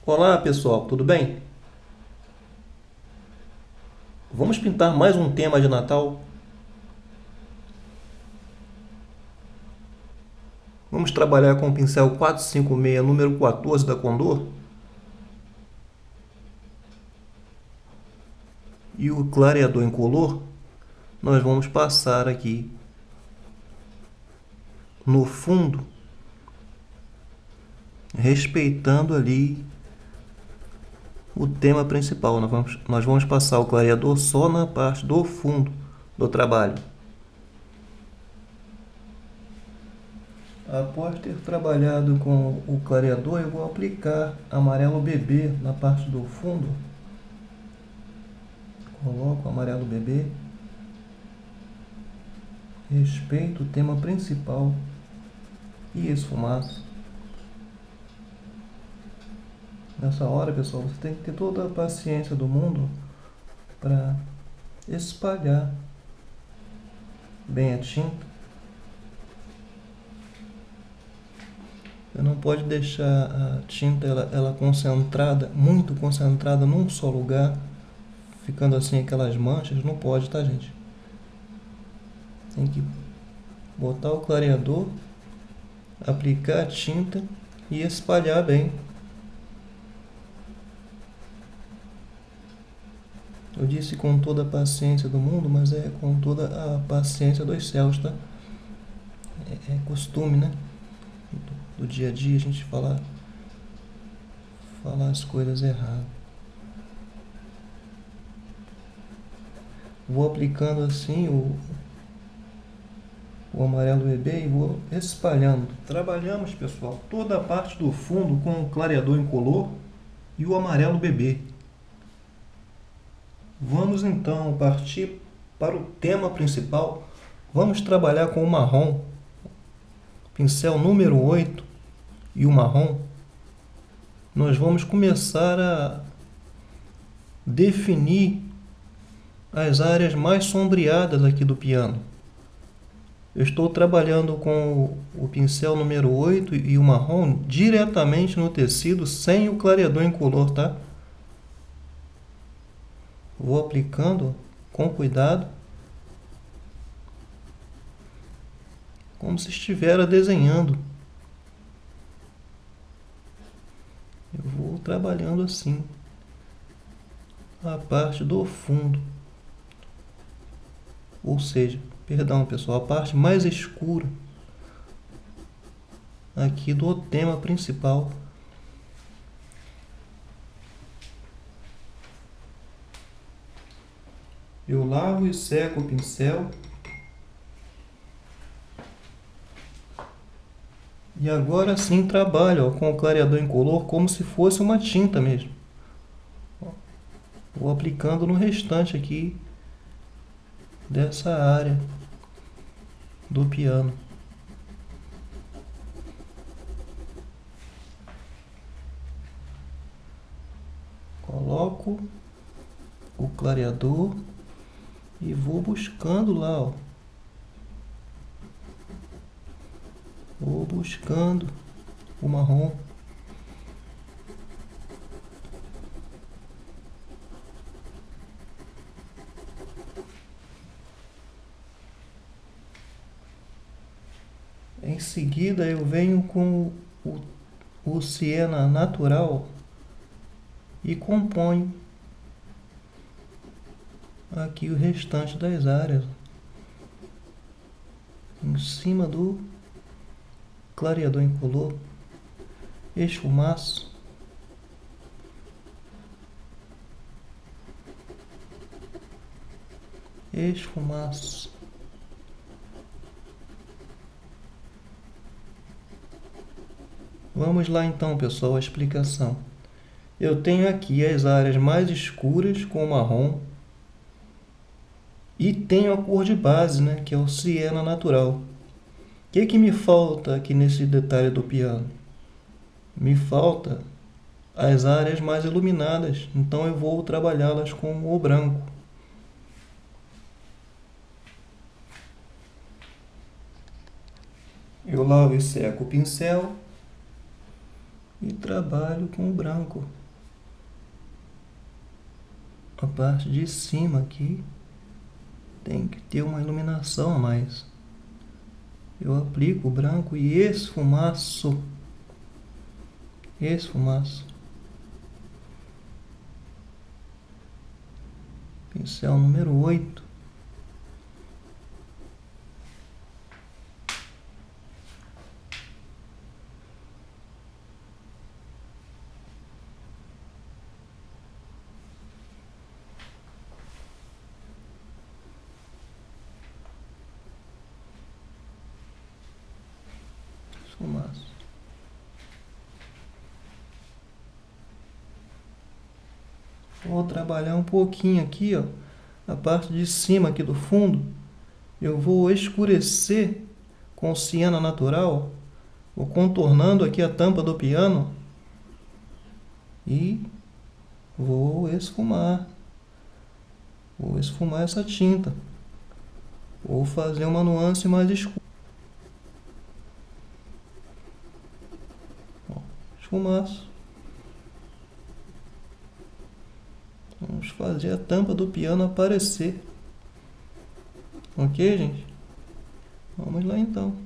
Olá pessoal, tudo bem? Vamos pintar mais um tema de Natal. Vamos trabalhar com o pincel 456, número 14 da Condor. E o clareador incolor, nós vamos passar aqui no fundo, respeitando ali o tema principal. Nós vamos passar o clareador só na parte do fundo do trabalho. Após ter trabalhado com o clareador, eu vou aplicar amarelo bebê na parte do fundo. Coloco o amarelo bebê. Respeito o tema principal e esfumaço. Nessa hora, pessoal, você tem que ter toda a paciência do mundo para espalhar bem a tinta. Você não pode deixar a tinta ela concentrada, muito concentrada num só lugar, ficando assim aquelas manchas. Não pode, tá, gente? Tem que botar o clareador, aplicar a tinta e espalhar bem. Eu disse com toda a paciência do mundo, mas é com toda a paciência dos céus, tá? É costume, né? Do dia a dia a gente falar as coisas erradas. Vou aplicando assim o amarelo bebê e vou espalhando. Trabalhamos, pessoal, toda a parte do fundo com o clareador incolor e o amarelo bebê. Vamos então partir para o tema principal. Vamos trabalhar com o marrom, pincel número 8 e o marrom. Nós vamos começar a definir as áreas mais sombreadas aqui do piano. Eu estou trabalhando com o pincel número 8 e o marrom diretamente no tecido, sem o clareador incolor, tá? Vou aplicando com cuidado, como se estivesse desenhando. Eu vou trabalhando assim a parte do fundo, ou seja, perdão pessoal, a parte mais escura aqui do tema principal. Eu lavo e seco o pincel. E agora sim trabalho, ó, com o clareador incolor como se fosse uma tinta mesmo. Vou aplicando no restante aqui dessa área do piano. Coloco o clareador e vou buscando lá, ó. Vou buscando o marrom. Em seguida eu venho com o siena natural e componho aqui o restante das áreas em cima do clareador incolor, esfumaço. Esfumaço. Vamos lá então, pessoal, a explicação. Eu tenho aqui as áreas mais escuras com marrom e tenho a cor de base, né, que é o siena natural. O que me falta aqui nesse detalhe do piano? Me falta as áreas mais iluminadas, então eu vou trabalhá-las com o branco. Eu lavo e seco o pincel. e trabalho com o branco. A parte de cima aqui tem que ter uma iluminação a mais. Eu aplico o branco e esfumaço. Pincel número 8. Esfumaço. Vou trabalhar um pouquinho aqui, ó, a parte de cima aqui do fundo. Eu vou escurecer com siena natural, vou contornando aqui a tampa do piano e vou esfumar essa tinta. Vou fazer uma nuance mais escura. Esfumaço. Vamos fazer a tampa do piano aparecer. Ok, gente? Vamos lá então.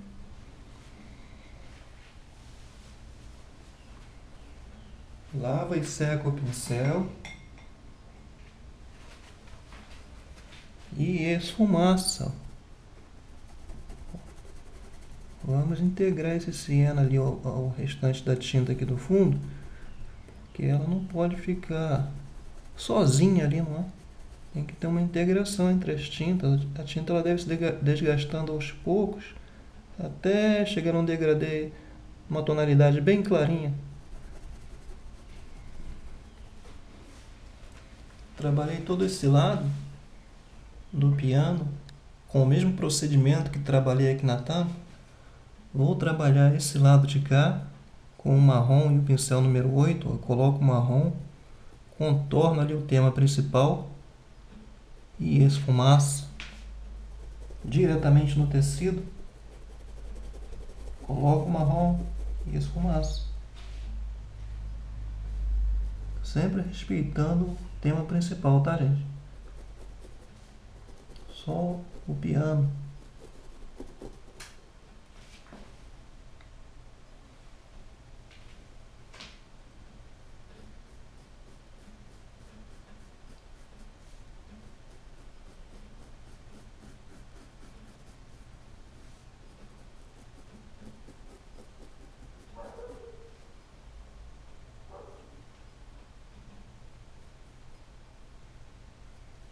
Lava e seca o pincel. E esfumaça. Vamos integrar esse siena ali ao restante da tinta aqui do fundo, porque ela não pode ficar sozinha ali, não é? Tem que ter uma integração entre as tintas. A tinta ela deve se desgastando aos poucos até chegar a um degradê, uma tonalidade bem clarinha. Trabalhei todo esse lado do piano com o mesmo procedimento que trabalhei aqui na tampa. Vou trabalhar esse lado de cá com o marrom e o pincel número 8. Eu coloco o marrom, contorno ali o tema principal e esfumaço diretamente no tecido. Coloco o marrom e esfumaço, sempre respeitando o tema principal, tá, gente? Só o piano.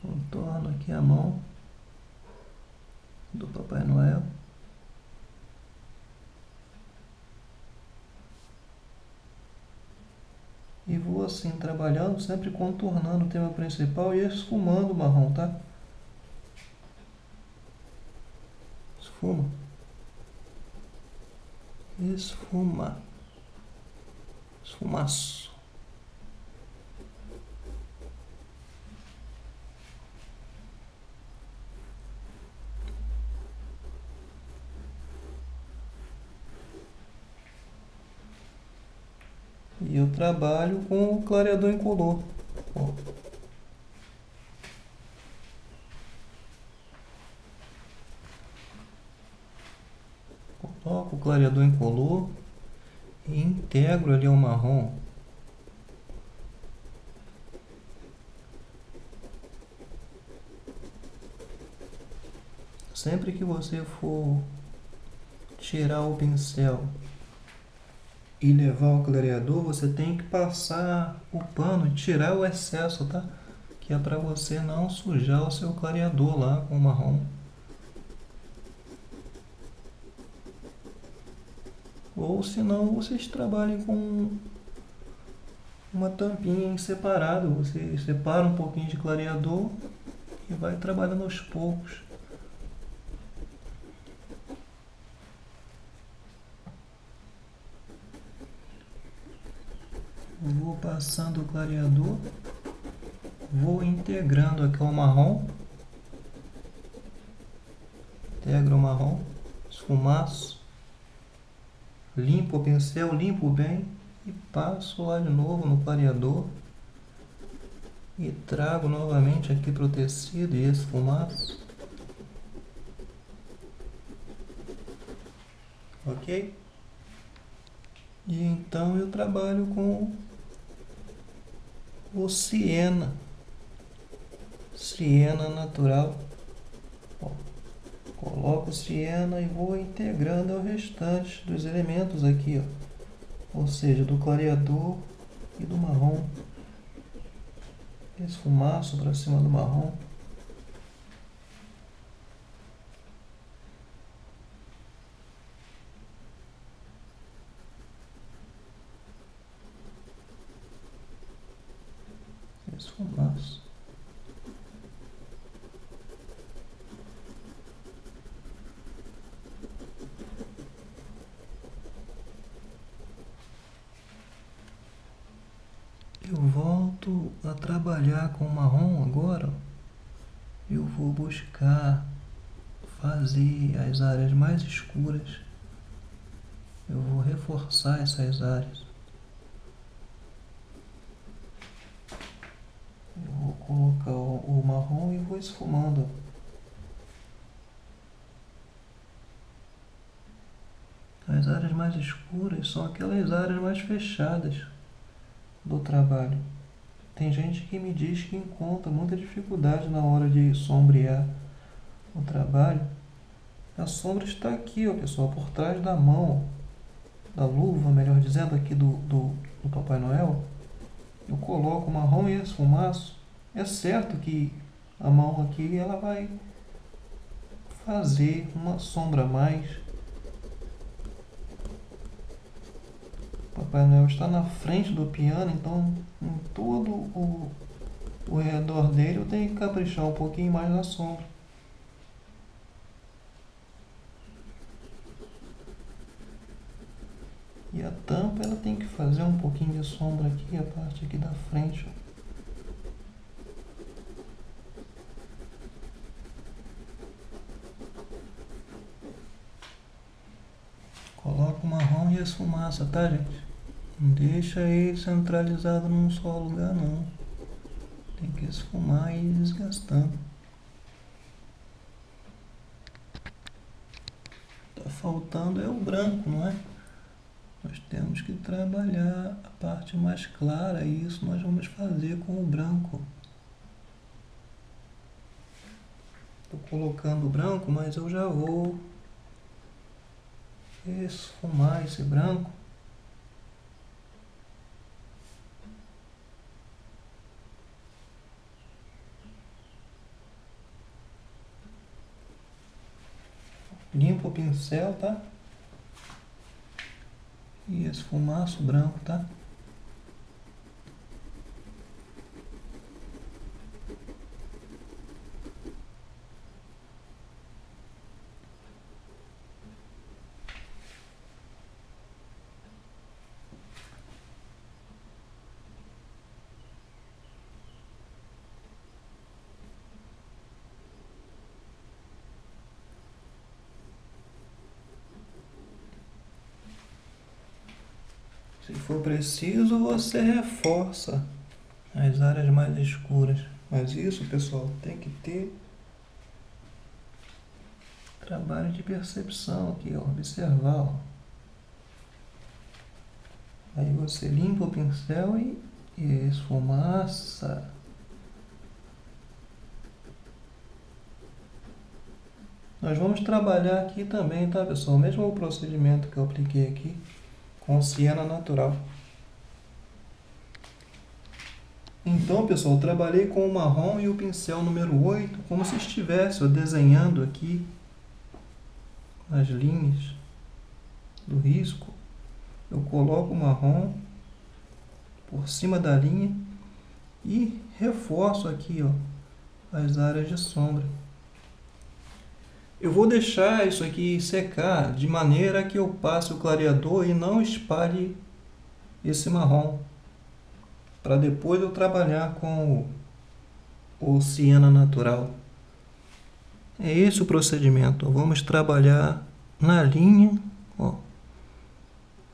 Contorno aqui a mão do Papai Noel. E vou assim trabalhando, sempre contornando o tema principal e esfumando o marrom, tá? Esfuma. Esfuma. Esfumaço. E eu trabalho com o clareador incolor. Ó. Coloco o clareador incolor e integro ali o marrom. Sempre que você for tirar o pincel e levar o clareador, você tem que passar o pano e tirar o excesso, tá? Que é para você não sujar o seu clareador lá com o marrom. Ou senão vocês trabalhem com uma tampinha em separado. Você separa um pouquinho de clareador e vai trabalhando aos poucos. Vou passando o clareador, vou integrando aqui o marrom, integro o marrom, esfumaço, limpo o pincel, limpo bem e passo lá de novo no clareador e trago novamente aqui para o tecido e esfumaço. Ok? E então eu trabalho com o siena natural. Ó, coloco o siena e vou integrando ao restante dos elementos aqui, ó. Ou seja, do clareador e do marrom. Esfumaço para cima do marrom. Esfumaço. Eu volto a trabalhar com o marrom agora. Eu vou buscar fazer as áreas mais escuras. Eu vou reforçar essas áreas. Eu vou colocar o marrom e vou esfumando. As áreas mais escuras são aquelas áreas mais fechadas do trabalho. Tem gente que me diz que encontra muita dificuldade na hora de sombrear o trabalho. A sombra está aqui, ó, pessoal, por trás da mão, da luva, melhor dizendo, aqui do Papai Noel. Eu coloco o marrom e esfumaço. É certo que a mão aqui ela vai fazer uma sombra a mais. O Papai Noel está na frente do piano, então em todo o redor dele eu tenho que caprichar um pouquinho mais na sombra. E a tampa ela tem que fazer um pouquinho de sombra aqui, a parte aqui da frente. Coloca o marrom e a esfumaça, tá, gente? Não deixa ele centralizado num só lugar, não. Tem que esfumar e ir desgastando. Tá faltando é o branco, não é? Nós temos que trabalhar a parte mais clara e isso nós vamos fazer com o branco. Estou colocando o branco, mas eu já vou esfumar esse branco. Limpo o pincel, tá? E esfumaço branco, tá? Se for preciso, você reforça as áreas mais escuras. Mas isso, pessoal, tem que ter trabalho de percepção aqui, ó, observar, ó. Aí você limpa o pincel e esfumaça. Nós vamos trabalhar aqui também, tá, pessoal? O mesmo procedimento que eu apliquei aqui com siena natural. Então, pessoal, eu trabalhei com o marrom e o pincel número 8, como se estivesse desenhando aqui as linhas do risco. Eu coloco o marrom por cima da linha e reforço aqui, ó, as áreas de sombra. Eu vou deixar isso aqui secar de maneira que eu passe o clareador e não espalhe esse marrom, para depois eu trabalhar com o siena natural. É esse o procedimento. Vamos trabalhar na linha, ó,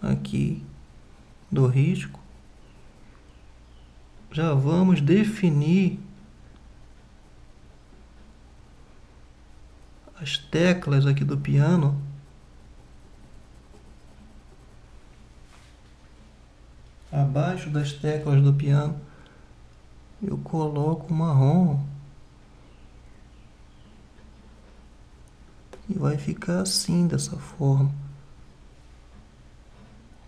aqui, do risco. Já vamos definir as teclas aqui do piano. Abaixo das teclas do piano eu coloco o marrom e vai ficar assim, dessa forma.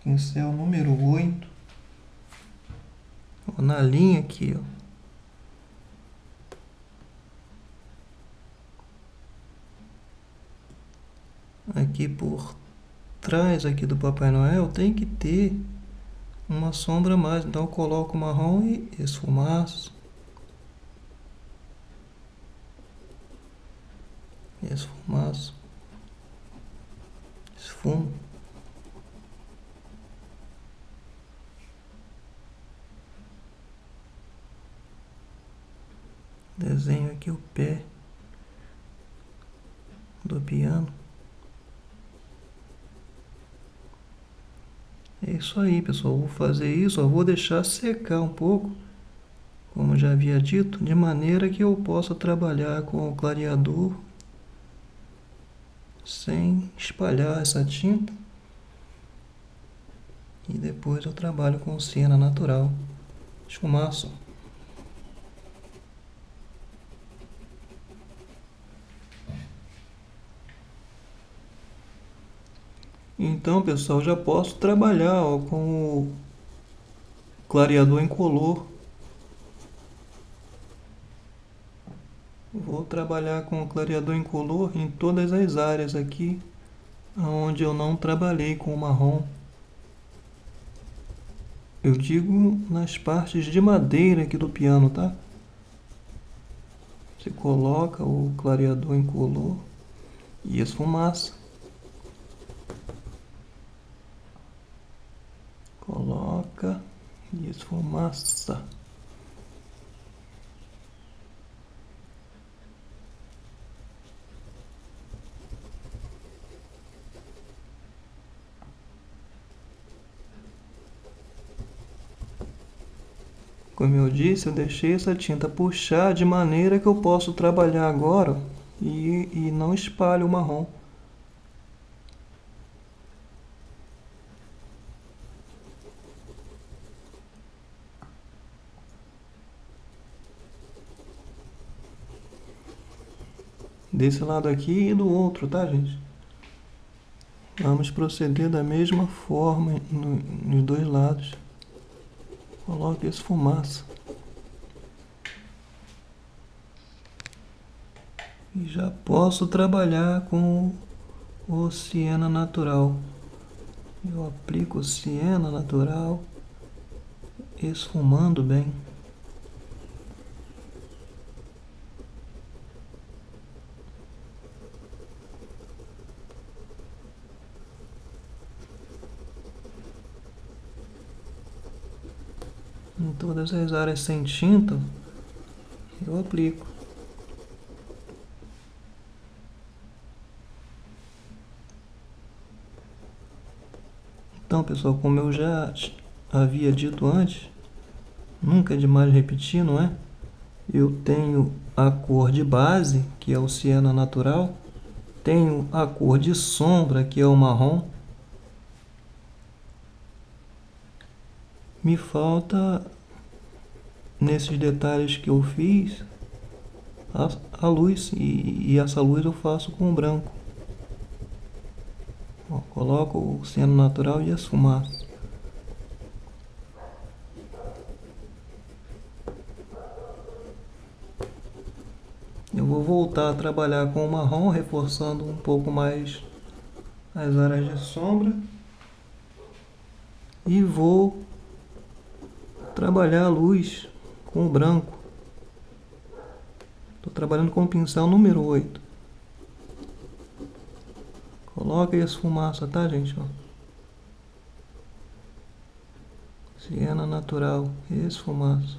Esse é o número 8. Na linha aqui, ó. Aqui por trás aqui do Papai Noel tem que ter uma sombra a mais. Então eu coloco o marrom e esfumaço. Esfumaço. Esfumo. Desenho aqui o pé do piano. É isso aí, pessoal. Vou fazer isso, vou deixar secar um pouco, como já havia dito, de maneira que eu possa trabalhar com o clareador sem espalhar essa tinta. E depois eu trabalho com siena natural. Esfumaço. Então, pessoal, já posso trabalhar, ó, com o clareador incolor. Vou trabalhar com o clareador incolor em todas as áreas aqui onde eu não trabalhei com o marrom. Eu digo nas partes de madeira aqui do piano, tá? Você coloca o clareador incolor e esfumaça. Coloca e esfumaça. Como eu disse, eu deixei essa tinta puxar de maneira que eu posso trabalhar agora e não espalho o marrom. Desse lado aqui e do outro, tá, gente? Vamos proceder da mesma forma nos dois lados. Coloque esse fumaça. E já posso trabalhar com o siena natural. Eu aplico o siena natural, esfumando bem. Em todas as áreas sem tinta, eu aplico. Então, pessoal, como eu já havia dito antes, nunca é demais repetir, não é? Eu tenho a cor de base, que é o siena natural, tenho a cor de sombra, que é o marrom. Me falta, nesses detalhes que eu fiz, a luz, e essa luz eu faço com branco. Ó, coloco o siena natural e as fumaças. Eu vou voltar a trabalhar com o marrom, reforçando um pouco mais as áreas de sombra. E vou trabalhar a luz com o branco. Estou trabalhando com o pincel número 8. Coloca aí as fumaças, tá, gente? Ó. Siena natural, esfumaça.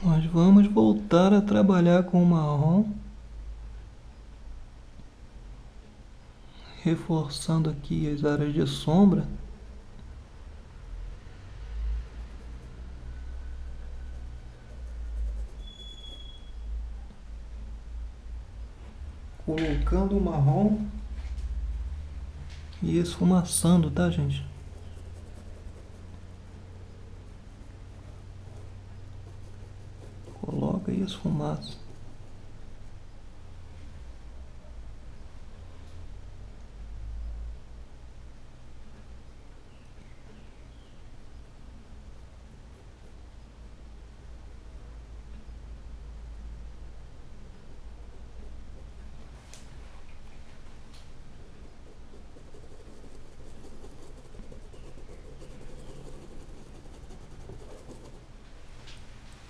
Nós vamos voltar a trabalhar com o marrom reforçando aqui as áreas de sombra. Colocando o marrom e esfumaçando, tá, gente? Coloca e esfumaça.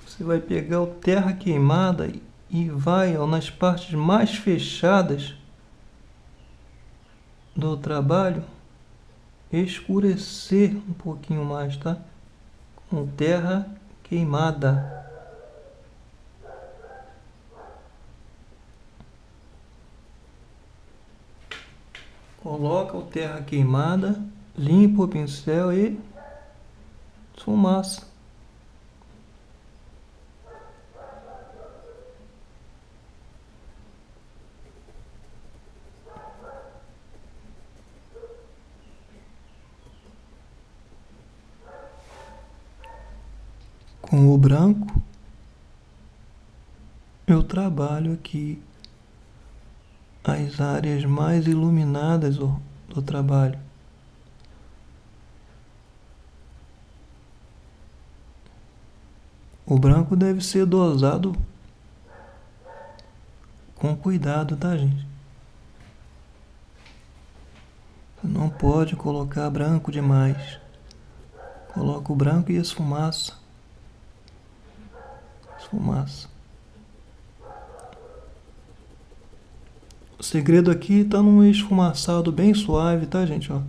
Você vai pegar o terra queimada e vai, ó, nas partes mais fechadas do trabalho, escurecer um pouquinho mais, tá? Com terra queimada. Coloca o terra queimada, limpa o pincel e esfumaça. Com o branco, eu trabalho aqui as áreas mais iluminadas do trabalho. O branco deve ser dosado com cuidado, tá, gente? Você não pode colocar branco demais. Coloca o branco e esfumaça. Esfumaça. O segredo aqui tá num esfumaçado bem suave, tá, gente? Ó.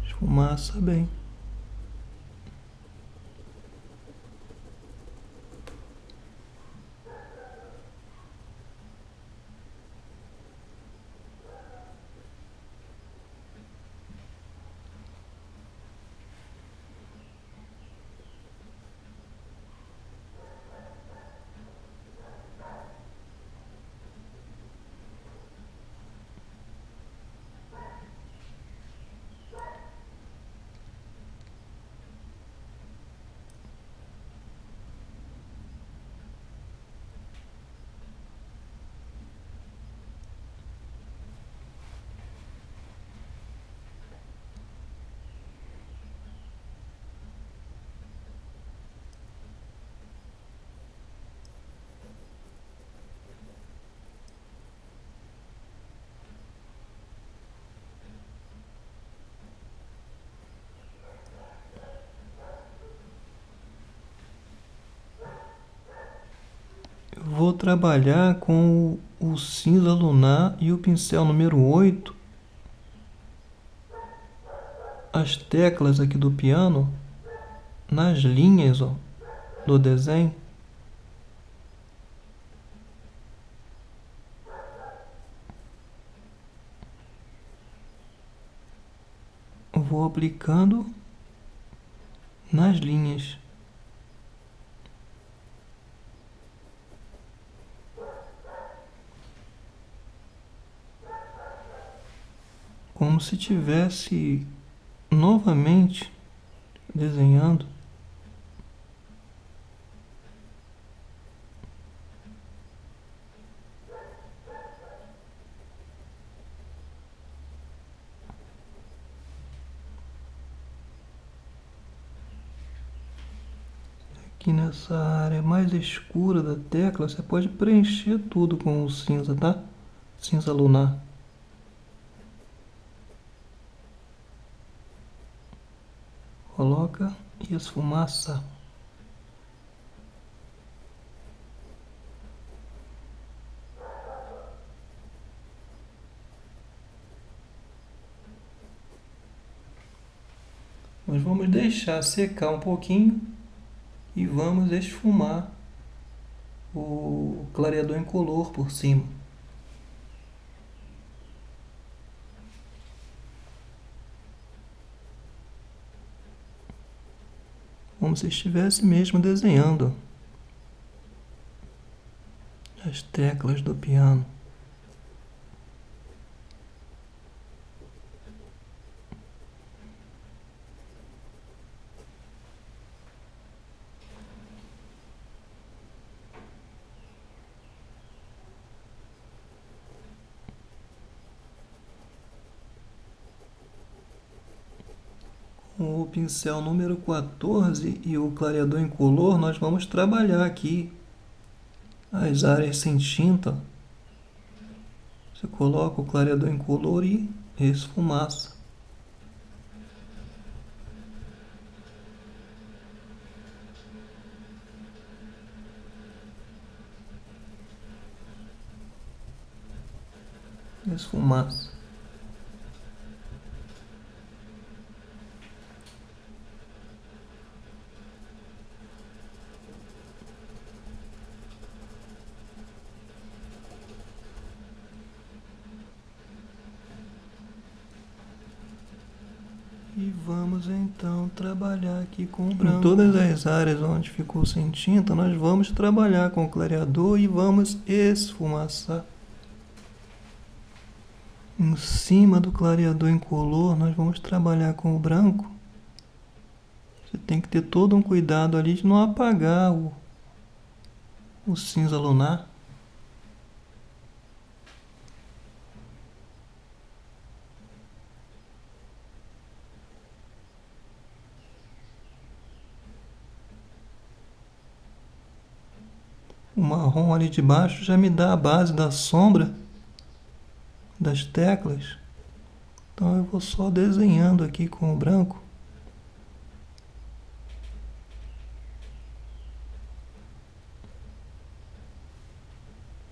Esfumaça bem. Vou trabalhar com o cinza lunar e o pincel número 8. As teclas aqui do piano, nas linhas, ó, do desenho. Vou aplicando nas linhas. Como se tivesse novamente desenhando. Aqui nessa área mais escura da tecla, você pode preencher tudo com o cinza, tá? Cinza lunar. Coloca e esfumaça. Nós vamos deixar secar um pouquinho e vamos esfumar o clareador incolor por cima. Como se estivesse mesmo desenhando as teclas do piano. Com o pincel número 14 e o clareador incolor, nós vamos trabalhar aqui as áreas sem tinta. Você coloca o clareador incolor e esfumaça. Esfumaça. E vamos então trabalhar aqui com o branco. Em todas as áreas onde ficou sem tinta, nós vamos trabalhar com o clareador e vamos esfumaçar. Em cima do clareador incolor, nós vamos trabalhar com o branco. Você tem que ter todo um cuidado ali de não apagar o cinza lunar. O marrom ali de baixo já me dá a base da sombra das teclas. Então eu vou só desenhando aqui com o branco.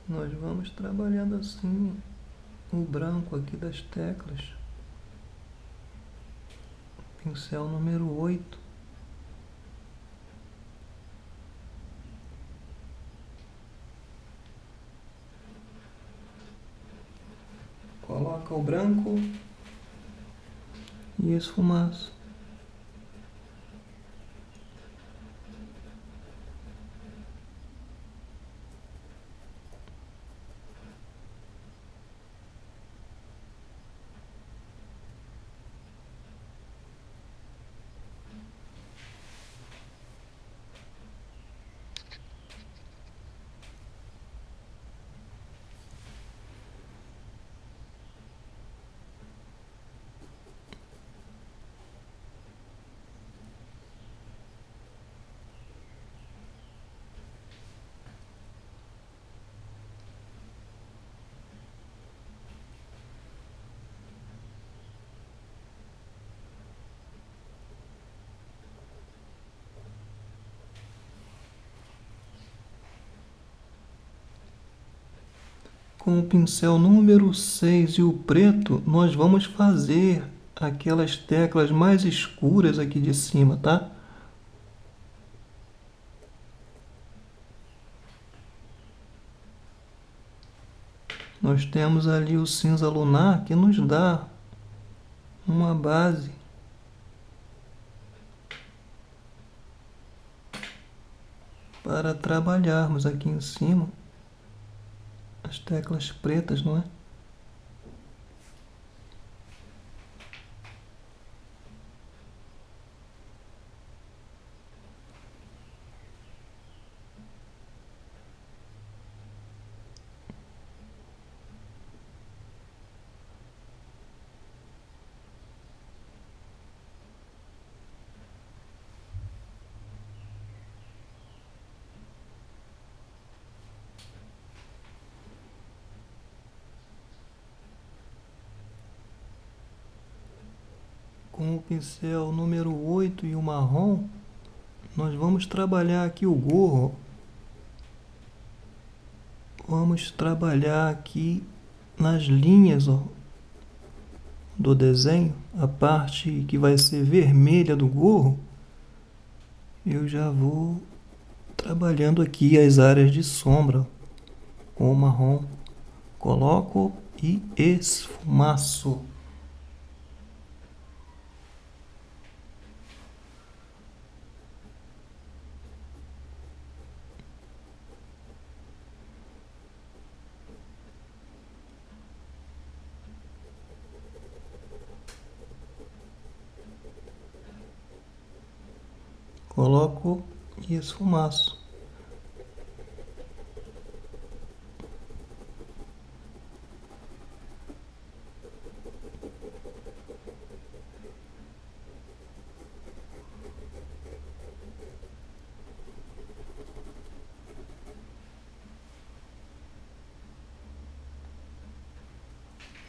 Nós vamos trabalhando assim o branco aqui das teclas. Pincel número 8. Coloca o branco e esfumaça. Com o pincel número 6 e o preto, nós vamos fazer aquelas teclas mais escuras aqui de cima, tá? Nós temos ali o cinza lunar que nos dá uma base para trabalharmos aqui em cima as teclas pretas, não é? Com o pincel número 8 e o marrom, nós vamos trabalhar aqui o gorro. Vamos trabalhar aqui nas linhas, ó, do desenho, a parte que vai ser vermelha do gorro. Eu já vou trabalhando aqui as áreas de sombra com o marrom. Coloco e esfumaço. Coloco e esfumaço.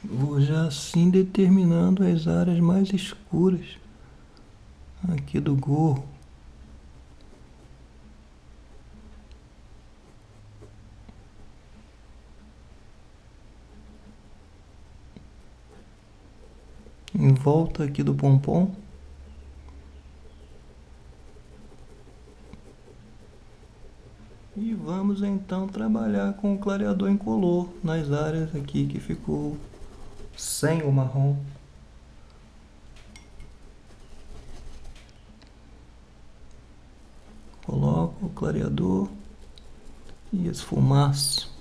Vou já assim determinando as áreas mais escuras aqui do gorro. Em volta aqui do pompom. E vamos então trabalhar com o clareador incolor nas áreas aqui que ficou sem o marrom. Coloco o clareador e esfumaço.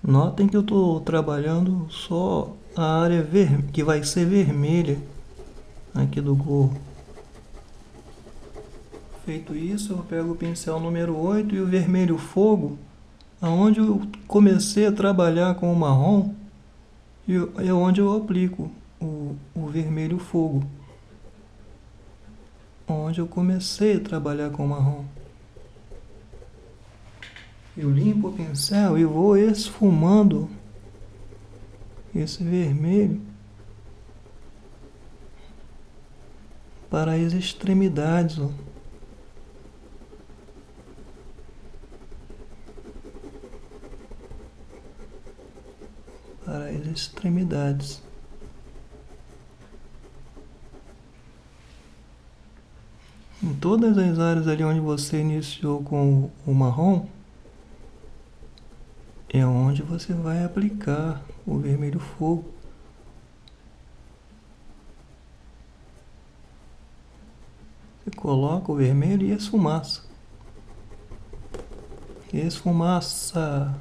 Notem que eu estou trabalhando só a área que vai ser vermelha aqui do gorro. Feito isso, eu pego o pincel número 8 e o vermelho fogo, aonde eu comecei a trabalhar com o marrom, é onde eu aplico o vermelho fogo. Onde eu comecei a trabalhar com o marrom. Eu limpo o pincel e vou esfumando esse vermelho para as extremidades. Ó. Para as extremidades. Em todas as áreas ali onde você iniciou com o marrom, é onde você vai aplicar o vermelho fogo. Você coloca o vermelho e esfumaça. Esfumaça.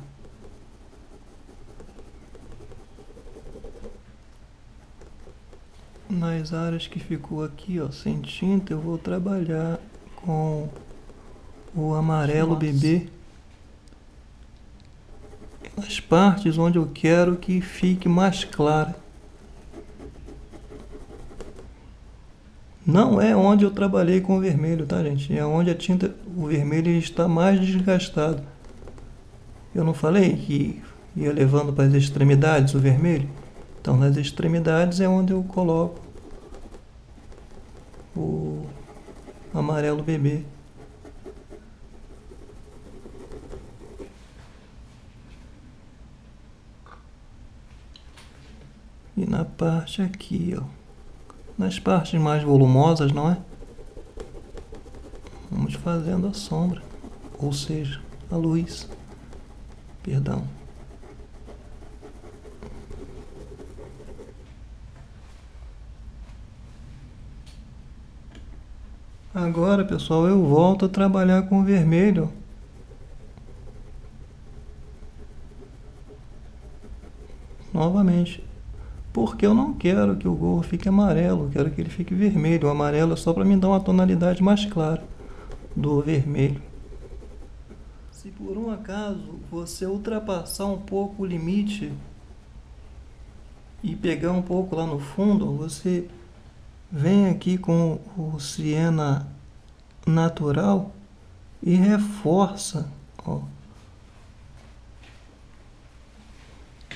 Nas áreas que ficou aqui, ó, sem tinta, eu vou trabalhar com o amarelo bebê. Nas partes onde eu quero que fique mais clara. Não é onde eu trabalhei com o vermelho, tá, gente? É onde a tinta, o vermelho está mais desgastado. Eu não falei que ia levando para as extremidades o vermelho? Então, nas extremidades é onde eu coloco o amarelo bebê. E na parte aqui, ó. Nas partes mais volumosas, não é? Vamos fazendo a sombra. Ou seja, a luz. Perdão. Agora, pessoal, eu volto a trabalhar com o vermelho. Novamente. Porque eu não quero que o gorro fique amarelo, eu quero que ele fique vermelho. O amarelo é só para me dar uma tonalidade mais clara do vermelho. Se por um acaso você ultrapassar um pouco o limite e pegar um pouco lá no fundo, você vem aqui com o siena natural e reforça, ó,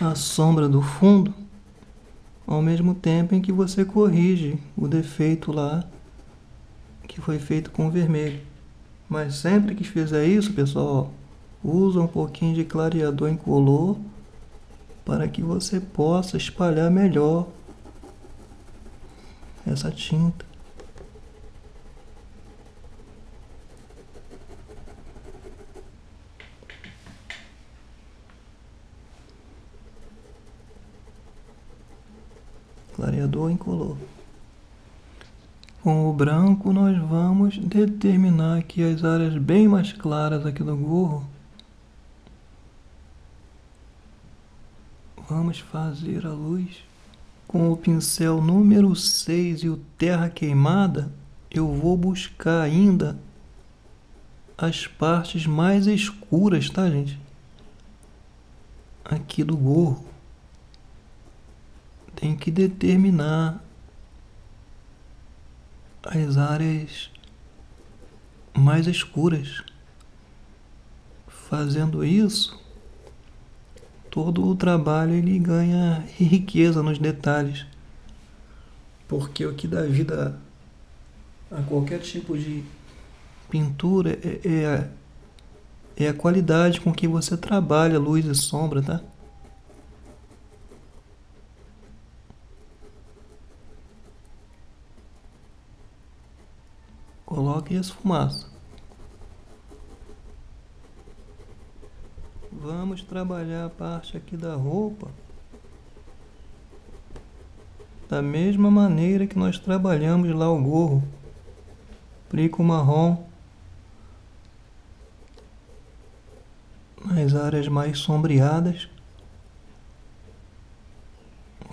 a sombra do fundo ao mesmo tempo em que você corrige o defeito lá que foi feito com o vermelho. Mas sempre que fizer isso, pessoal, usa um pouquinho de clareador incolor para que você possa espalhar melhor essa tinta. Clareador incolor. Com o branco nós vamos determinar aqui as áreas bem mais claras aqui do gorro. Vamos fazer a luz. Com o pincel número 6 e o terra queimada, eu vou buscar ainda as partes mais escuras, tá, gente? Aqui do gorro. Tem que determinar as áreas mais escuras. Fazendo isso, todo o trabalho ele ganha riqueza nos detalhes. Porque o que dá vida a qualquer tipo de pintura é a qualidade com que você trabalha luz e sombra, tá? Coloque as fumaças. Vamos trabalhar a parte aqui da roupa da mesma maneira que nós trabalhamos lá o gorro. Aplica o marrom nas áreas mais sombreadas.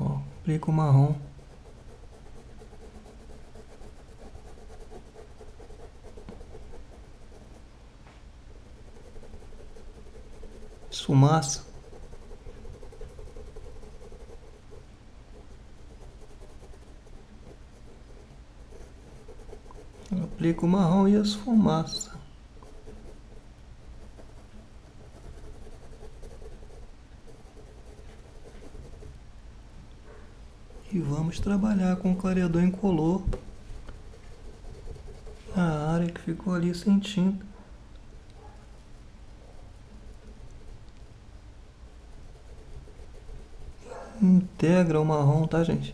Ó, aplica o marrom. Esfumaça. Aplica o marrom e a esfumaça. E vamos trabalhar com o clareador incolor na área que ficou ali sem tinta. Integra o marrom, tá, gente?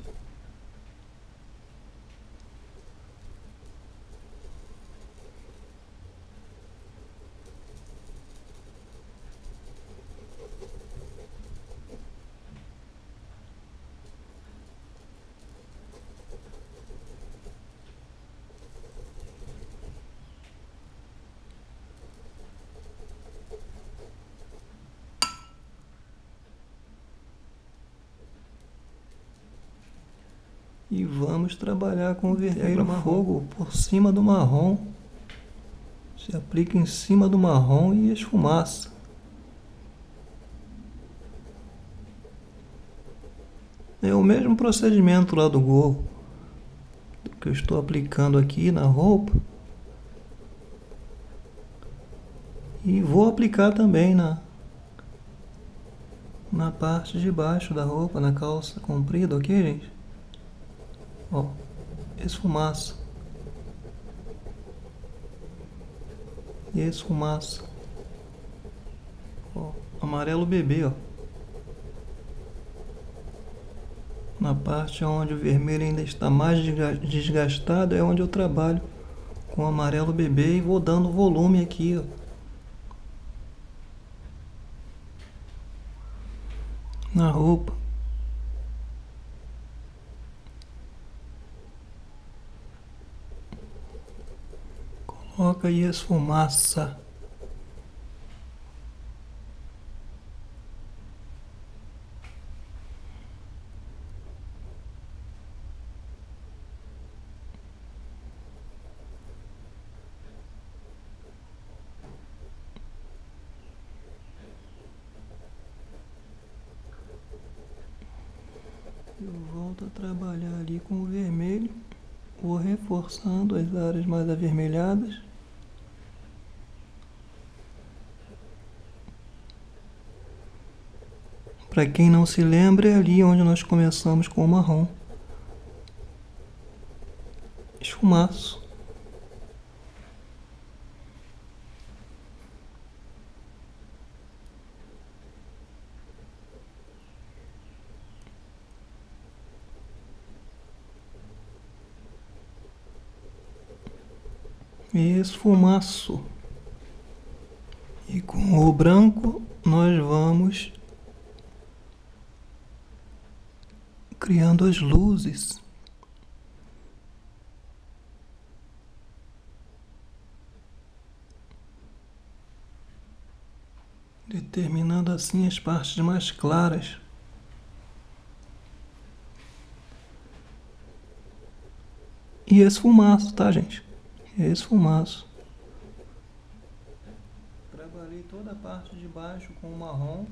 E vamos trabalhar com o vermelho fogo por cima do marrom. Se aplica em cima do marrom e esfumaça. É o mesmo procedimento lá do gorro que eu estou aplicando aqui na roupa. E vou aplicar também na parte de baixo da roupa, na calça comprida, ok, gente? Ó, esfumaça. E esfumaça. Ó, amarelo bebê, ó. Na parte onde o vermelho ainda está mais desgastado é onde eu trabalho com amarelo bebê e vou dando volume aqui, ó, na roupa. Coloca aí a esfumaça. Eu volto a trabalhar ali com o vermelho. Vou reforçando as áreas mais avermelhadas. Para quem não se lembra, é ali onde nós começamos com o marrom. Esfumaço. Esfumaço. E com o branco nós vamos criando as luzes. Determinando assim as partes mais claras. E esfumaço, tá, gente? Esfumaço. Trabalhei toda a parte de baixo com o marrom.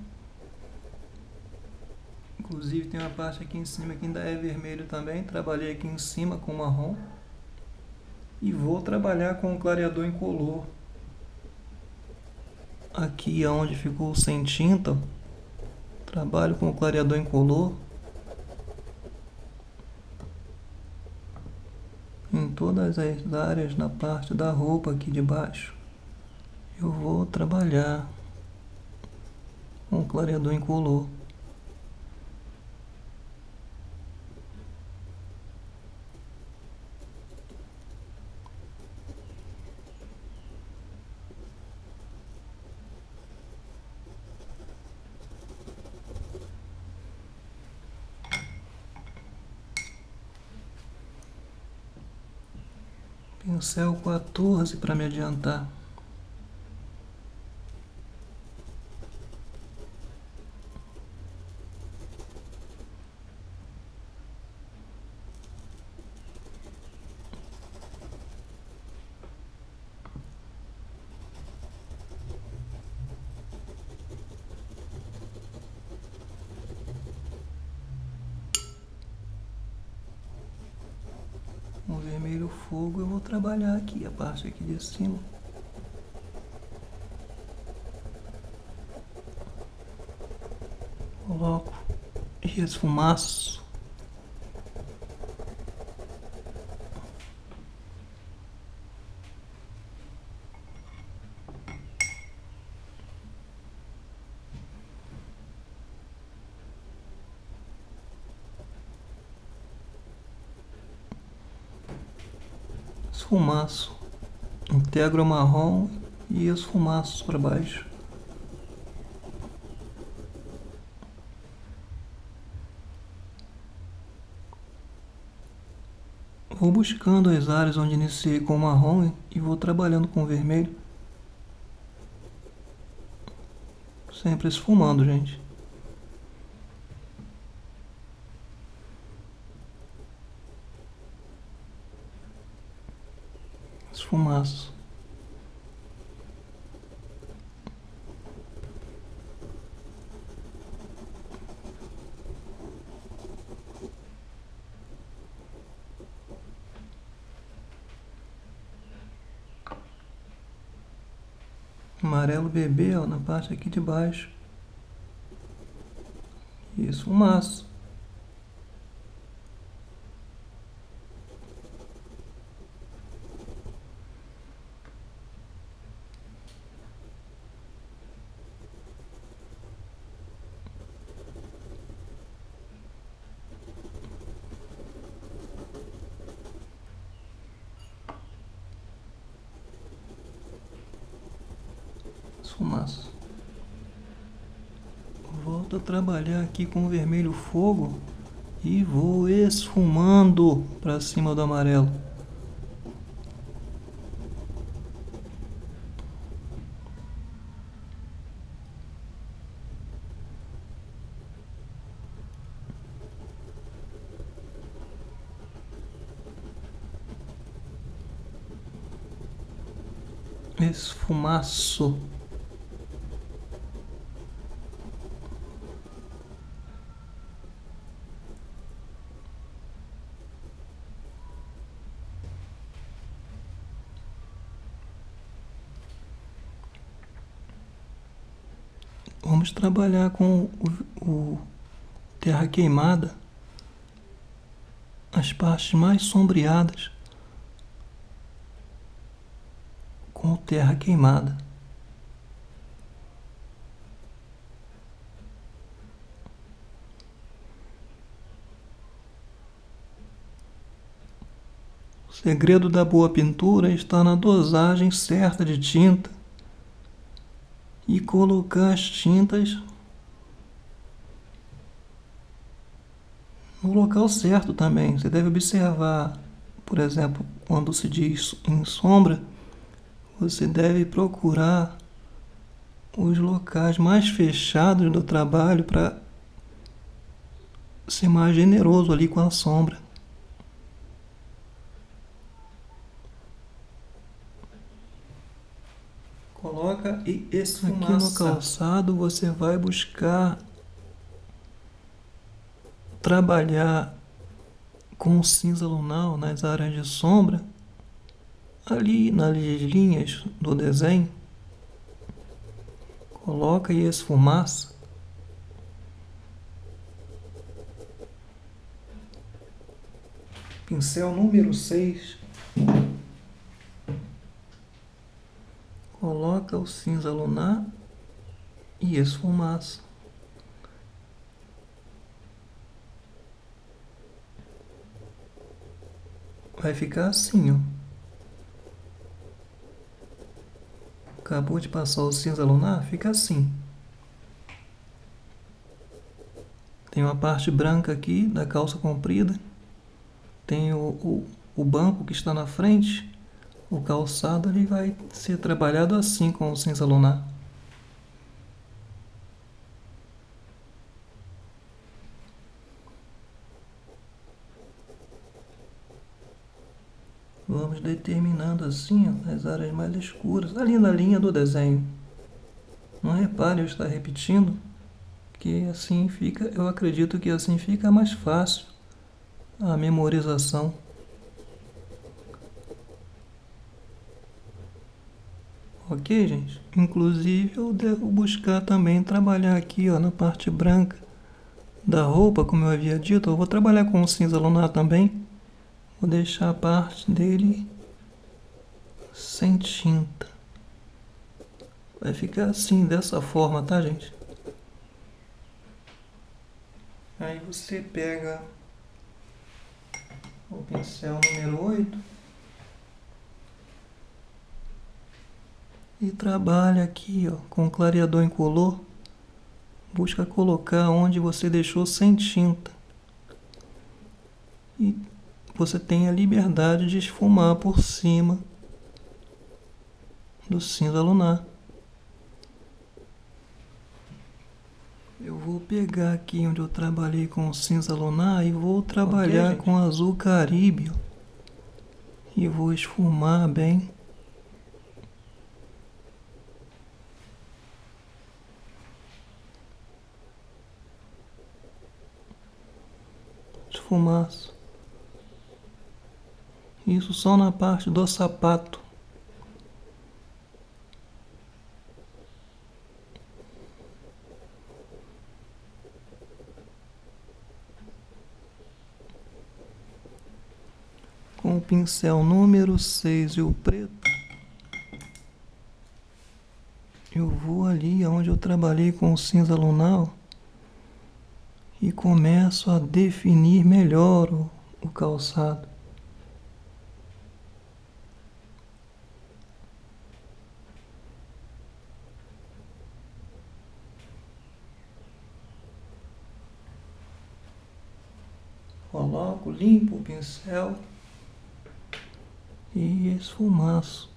Inclusive tem uma parte aqui em cima que ainda é vermelho também. Trabalhei aqui em cima com o marrom. E vou trabalhar com o clareador incolor. Aqui onde ficou sem tinta, trabalho com o clareador incolor. Em todas as áreas na parte da roupa aqui de baixo, eu vou trabalhar com o clareador incolor. Pincel 14 para me adiantar. Com o vermelho fogo eu vou trabalhar aqui, a parte aqui de cima. Coloco e esfumaço. Esfumaço. Integro o marrom e esfumaço para baixo. Vou buscando as áreas onde iniciei com o marrom e vou trabalhando com o vermelho. Sempre esfumando, gente. Esfumaço. Amarelo bebê, ó, na parte aqui de baixo. E esfumaço. Esfumaço. Volto a trabalhar aqui com o vermelho fogo e vou esfumando para cima do amarelo. Esfumaço. O Vamos trabalhar com o terra queimada, as partes mais sombreadas com terra queimada. O segredo da boa pintura está na dosagem certa de tinta e colocar as tintas no local certo também. Você deve observar, por exemplo, quando se diz em sombra, você deve procurar os locais mais fechados do trabalho para ser mais generoso ali com a sombra. Coloca e esfumaça. Aqui no calçado você vai buscar trabalhar com cinza lunar nas áreas de sombra, ali nas linhas do desenho. Coloca e esfumaça. Pincel número 6. Coloca o cinza lunar e esfumaça. Vai ficar assim, ó. Acabou de passar o cinza lunar, fica assim. Tem uma parte branca aqui da calça comprida. Tem o banco que está na frente. O calçado ele vai ser trabalhado assim com o cinza lunar. Vamos determinando assim, ó, as áreas mais escuras, ali na linha do desenho. Não repare eu estar repetindo, que assim fica, eu acredito que assim fica mais fácil a memorização. Ok, gente? Inclusive eu devo buscar também trabalhar aqui, ó, na parte branca da roupa, como eu havia dito. Eu vou trabalhar com o cinza lunar também. Vou deixar a parte dele sem tinta. Vai ficar assim, dessa forma, tá, gente? Aí você pega o pincel número 8 e trabalha aqui, ó, com clareador incolor. Busca colocar onde você deixou sem tinta. E você tem a liberdade de esfumar por cima do cinza lunar. Eu vou pegar aqui onde eu trabalhei com o cinza lunar e vou trabalhar com azul caribe. E vou esfumar bem. Esfumaço. Isso só na parte do sapato. Com o pincel número 6 e o preto, eu vou ali onde eu trabalhei com o cinza lunar e começo a definir melhor o calçado. Coloco, limpo o pincel e esfumaço.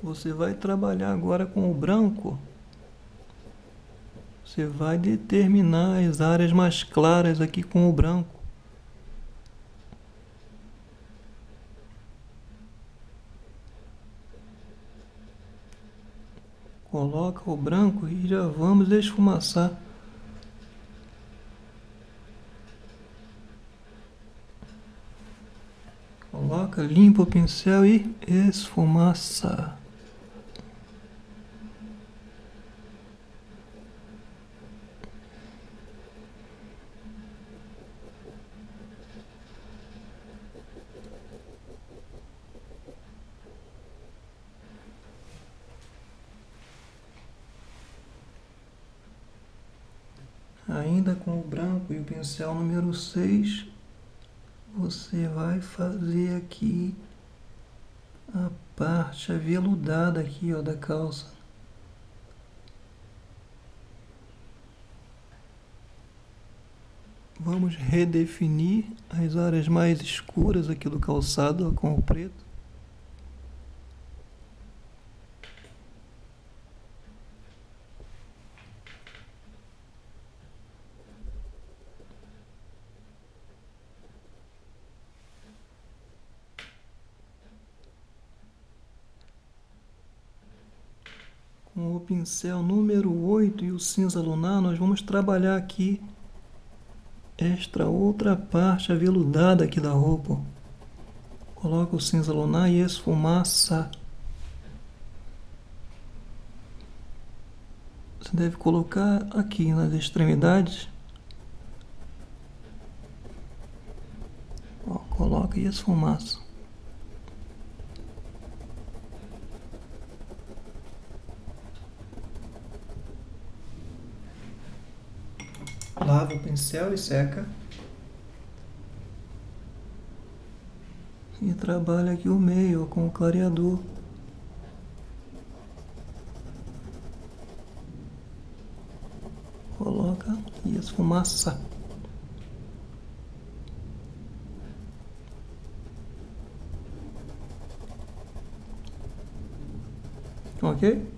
Você vai trabalhar agora com o branco. Você vai determinar as áreas mais claras aqui com o branco. Coloca o branco e já vamos esfumaçar. Coloca, limpa o pincel e esfumaça. Ainda com o branco e o pincel número 6, você vai fazer aqui a parte aveludada aqui, ó, da calça. Vamos redefinir as áreas mais escuras aqui do calçado, ó, com o preto. Com o pincel número 8 e o cinza lunar, nós vamos trabalhar aqui esta outra parte aveludada aqui da roupa. Coloca o cinza lunar e esfumaça. Você deve colocar aqui nas extremidades. Ó, coloca e esfumaça. Lava o pincel e seca. E trabalha aqui o meio, ó, com o clareador. Coloca e esfumaça. Ok?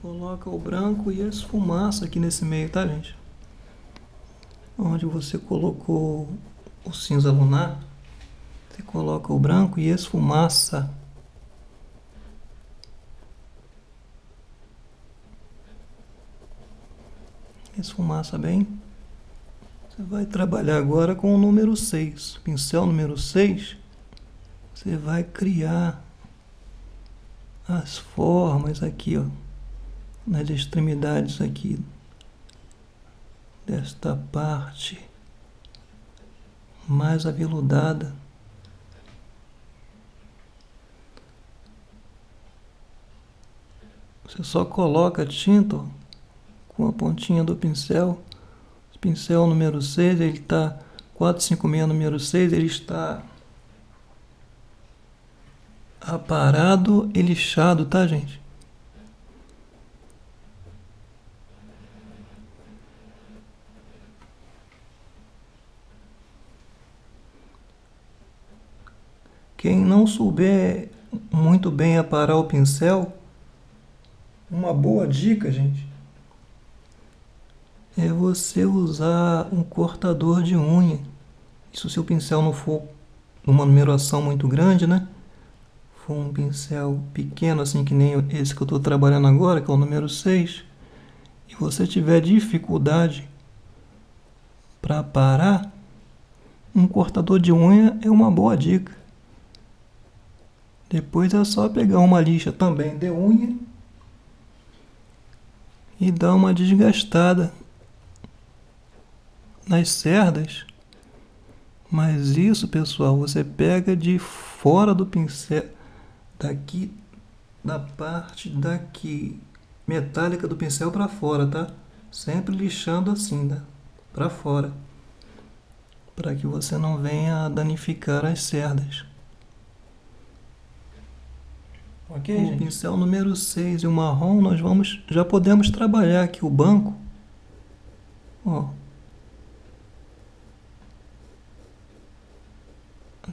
Coloca o branco e esfumaça aqui nesse meio, tá, gente? Onde você colocou o cinza lunar, você coloca o branco e esfumaça. Esfumaça bem. Você vai trabalhar agora com o número 6. Pincel número 6. Você vai criar as formas aqui, ó, nas extremidades aqui desta parte mais aveludada. Você só coloca a tinta, ó, com a pontinha do pincel. O pincel número 6, ele está 456 número 6, ele está aparado e lixado, tá, gente? Quem não souber muito bem aparar o pincel, uma boa dica, gente, é você usar um cortador de unha. Se o seu pincel não for numa numeração muito grande, né? For um pincel pequeno, assim que nem esse que eu estou trabalhando agora, que é o número 6, e você tiver dificuldade para aparar, um cortador de unha é uma boa dica. Depois é só pegar uma lixa também de unha e dar uma desgastada nas cerdas. Mas isso, pessoal, você pega de fora do pincel, daqui, da parte daqui metálica do pincel para fora, tá? Sempre lixando assim, né? Para fora, para que você não venha a danificar as cerdas. Ok, o gente? Pincel número 6 e o marrom, já podemos trabalhar aqui o banco. Ó,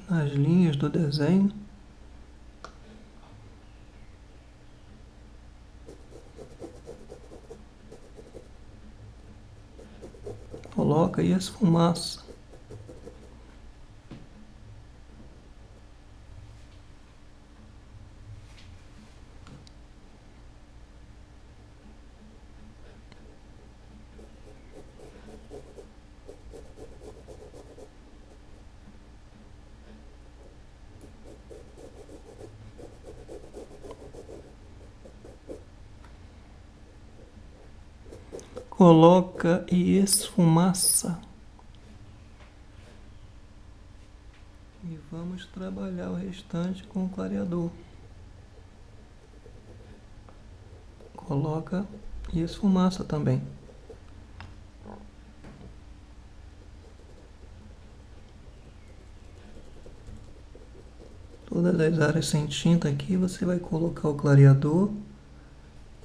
nas linhas do desenho. Coloca aí essa fumaça. Coloca e esfumaça. E vamos vamos trabalhar o restante com o clareador. Coloca e esfumaça também. Todas as áreas sem tinta aqui, você vai colocar o clareador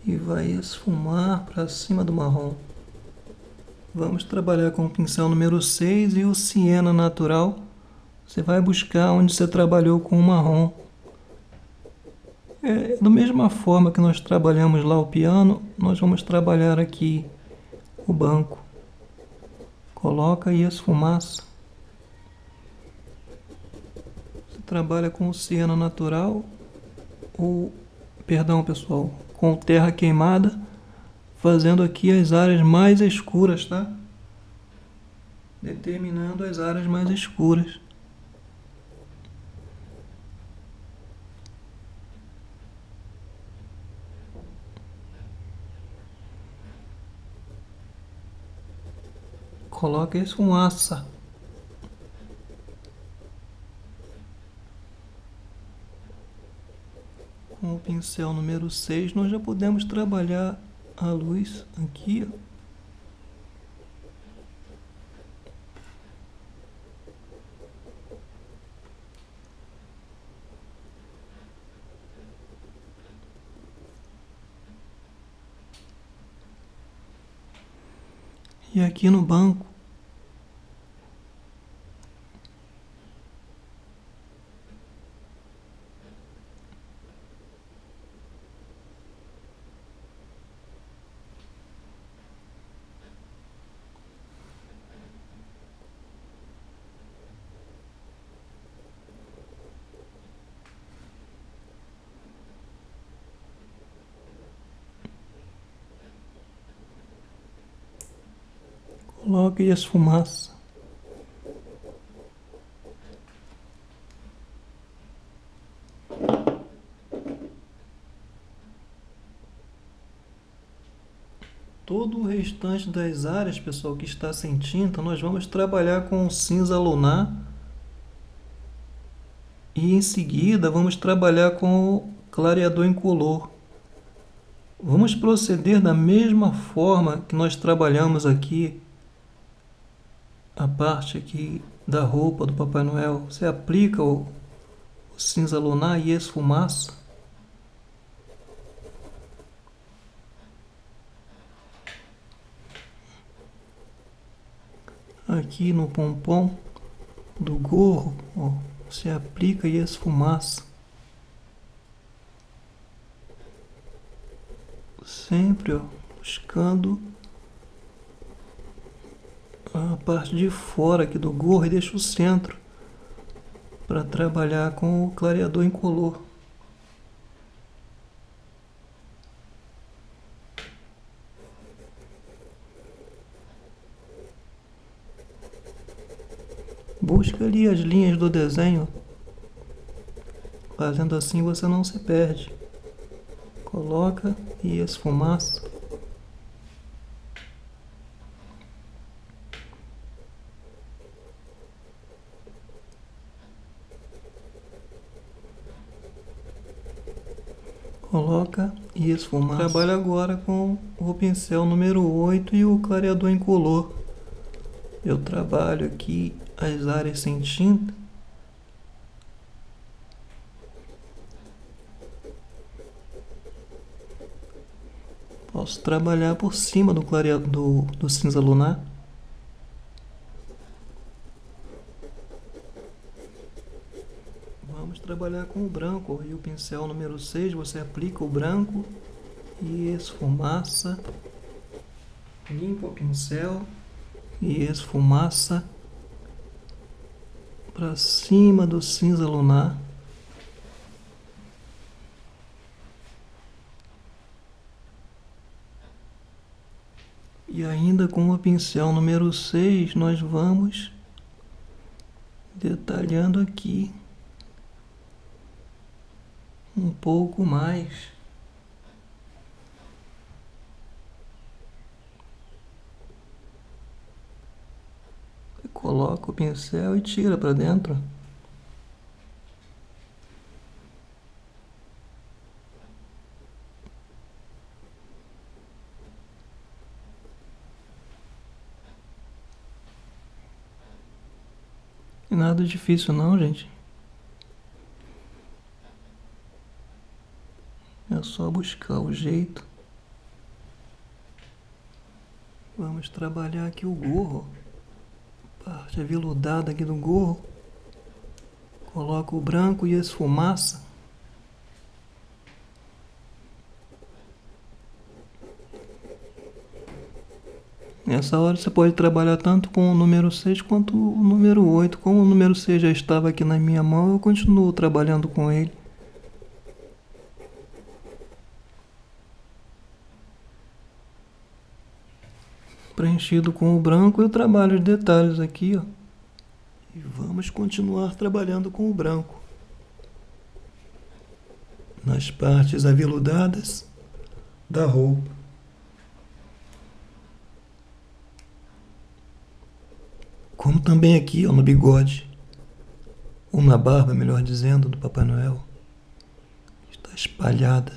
e vai esfumar para cima do marrom. Vamos trabalhar com o pincel número 6 e o siena natural. Você vai buscar onde você trabalhou com o marrom. Da mesma forma que nós trabalhamos lá o piano, nós vamos trabalhar aqui o banco. Coloca e esfumaça. Você trabalha com o siena natural, perdão pessoal, com terra queimada, fazendo aqui as áreas mais escuras, tá? Determinando as áreas mais escuras. Coloca isso com esfumaça. Com o pincel número 6, nós já podemos trabalhar a luz aqui, ó. E aqui no banco, coloque as fumaças. Todo o restante das áreas, pessoal, que está sem tinta, nós vamos trabalhar com cinza lunar. E em seguida vamos trabalhar com o clareador incolor. Vamos proceder da mesma forma que nós trabalhamos aqui a parte aqui da roupa do Papai Noel. Você aplica o cinza lunar e esfumaça. Aqui no pompom do gorro, ó, você aplica e esfumaça. Sempre, ó, buscando a parte de fora aqui do gorro e deixa o centro para trabalhar com o clareador incolor. Busca ali as linhas do desenho. Fazendo assim você não se perde. Coloca e esfumaça. Coloca e esfumaça. Trabalha agora com o pincel número 8 e o clareador incolor. Eu trabalho aqui as áreas sem tinta. Posso trabalhar por cima do clareador do cinza lunar. Vamos trabalhar com o branco. E o pincel número 6, você aplica o branco e esfumaça. Limpa o pincel e esfumaça para cima do cinza lunar. E ainda com o pincel número 6, nós vamos detalhando aqui um pouco mais. Coloca o pincel e tira para dentro. Nada difícil não, gente. É só buscar o jeito. Vamos trabalhar aqui o gorro. Parte aveludada aqui do gorro. Coloca o branco e esfumaça. Nessa hora você pode trabalhar tanto com o número 6 quanto o número 8. Como o número 6 já estava aqui na minha mão, eu continuo trabalhando com ele. Preenchido com o branco, eu trabalho os detalhes aqui, ó. E vamos continuar trabalhando com o branco. Nas partes aveludadas da roupa. Como também aqui, ó, no bigode. Ou na barba, melhor dizendo, do Papai Noel. Está espalhada.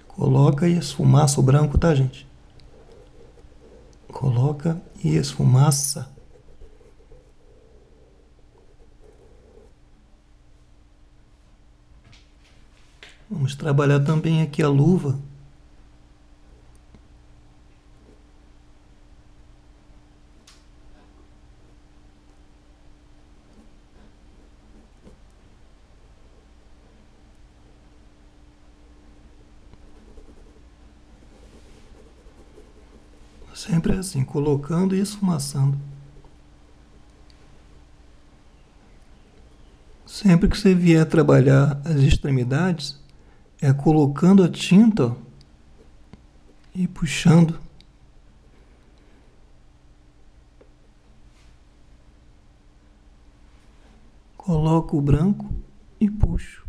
Coloca e esfumaça o branco, tá, gente? Coloca e esfumaça. Vamos trabalhar também aqui a luva. Sempre assim, colocando e esfumaçando. Sempre que você vier trabalhar as extremidades, é colocando a tinta, ó, e puxando. Coloco o branco e puxo.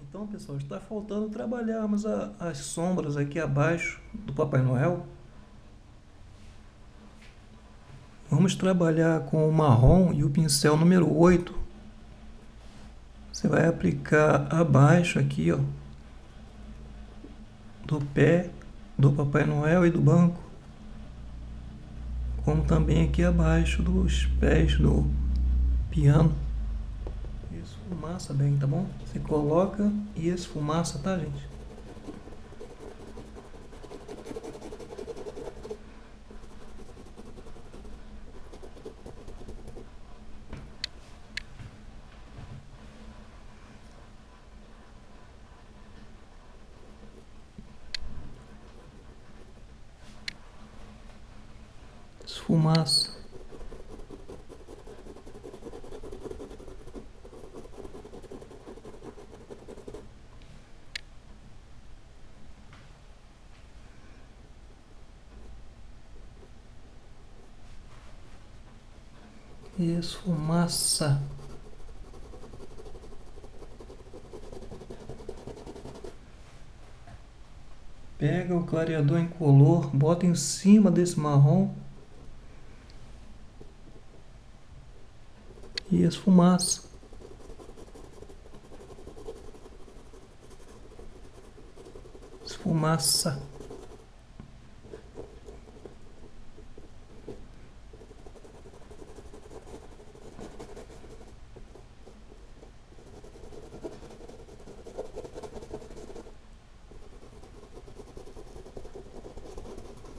Então, pessoal, está faltando trabalharmos as sombras aqui abaixo do Papai Noel. Vamos trabalhar com o marrom e o pincel número 8. Você vai aplicar abaixo aqui, ó, do pé do Papai Noel e do banco. Como também aqui abaixo dos pés do piano. Esfumaça bem, tá bom? Você coloca e esfumaça, tá, gente? Esfumaça. Esfumaça. Pega o clareador incolor, bota em cima desse marrom e esfumaça. Esfumaça.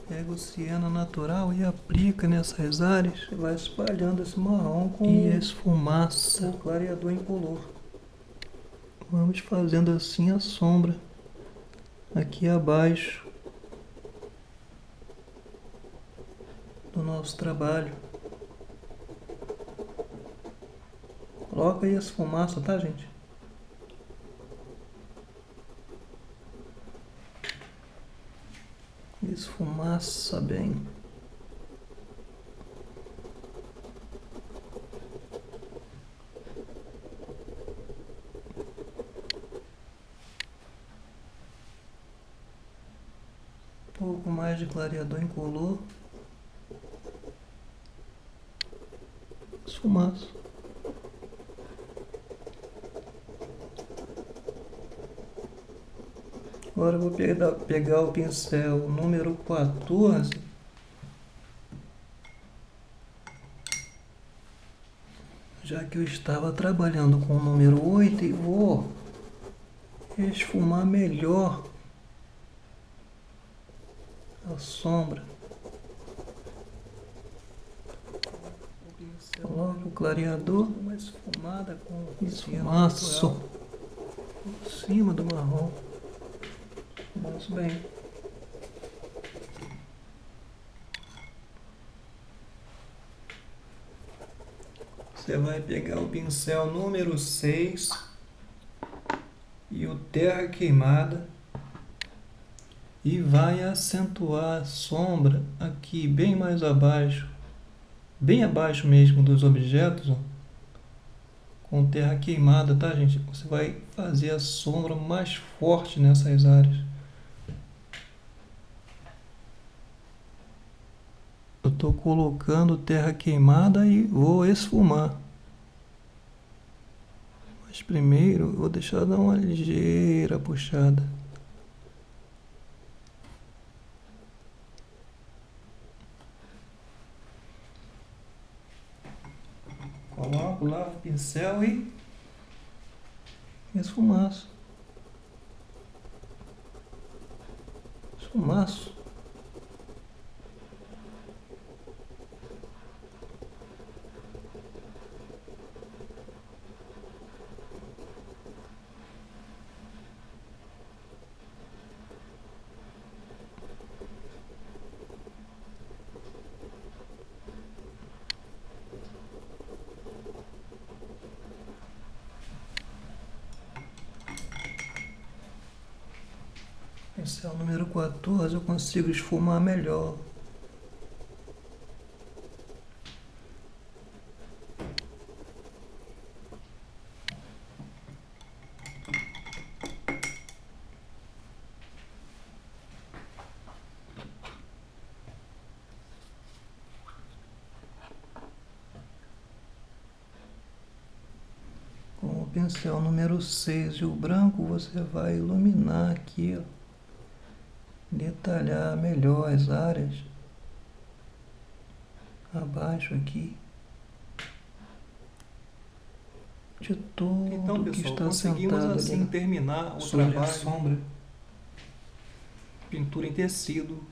Pega o siena natural e aplica nessas áreas. E vai espalhando esse marrom com e esfumaça o clareador incolor. Vamos fazendo assim a sombra aqui abaixo do nosso trabalho. Coloca aí a esfumaça, tá, gente? Esfumaça bem. Um pouco mais de clareador incolor. Esfumaço. Agora eu vou pegar o pincel número 14. Já que eu estava trabalhando com o número 8 e vou esfumar melhor a sombra. Coloco o clareador, uma esfumada com esfumaço por cima do marrom. Esfumaço bem. Você vai pegar o pincel número 6 e o terra queimada e vai acentuar a sombra aqui bem mais abaixo, bem abaixo mesmo dos objetos, ó, com terra queimada, tá, gente? Você vai fazer a sombra mais forte nessas áreas. Eu estou colocando terra queimada e vou esfumar. Mas primeiro eu vou deixar dar uma ligeira puxada. Coloco lá o pincel e esfumaço. Esfumaço. Pincel número 14 eu consigo esfumar melhor. Com o pincel número 6 e o branco você vai iluminar aqui, ó. Detalhar melhor as áreas abaixo aqui de tudo. Então, pessoal, que está conseguimos assim terminar o trabalho. Sombra, pintura em tecido,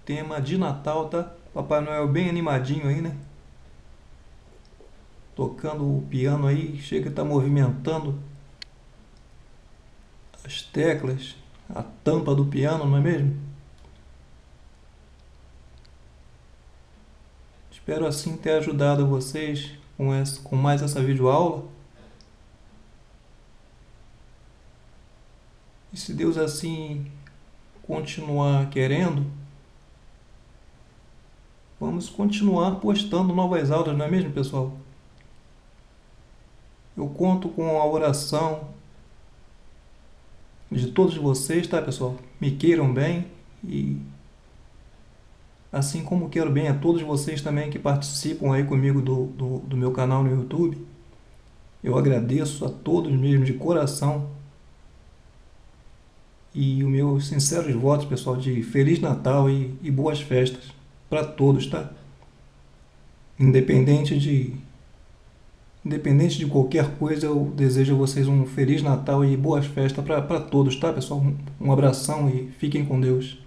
tema de Natal, tá? Papai Noel bem animadinho aí, né? Tocando o piano aí, chega a estar movimentando as teclas, a tampa do piano, não é mesmo? Espero assim ter ajudado vocês com mais essa videoaula. E se Deus assim continuar querendo, vamos continuar postando novas aulas, não é mesmo, pessoal? Eu conto com a oração de todos vocês, tá, pessoal? Me queiram bem e assim como quero bem a todos vocês também que participam aí comigo do meu canal no YouTube. Eu agradeço a todos mesmo de coração. E os meus sinceros votos, pessoal, de Feliz Natal e boas festas para todos, tá? Independente de qualquer coisa, eu desejo a vocês um Feliz Natal e boas festas para todos, tá, pessoal? Um abração e fiquem com Deus.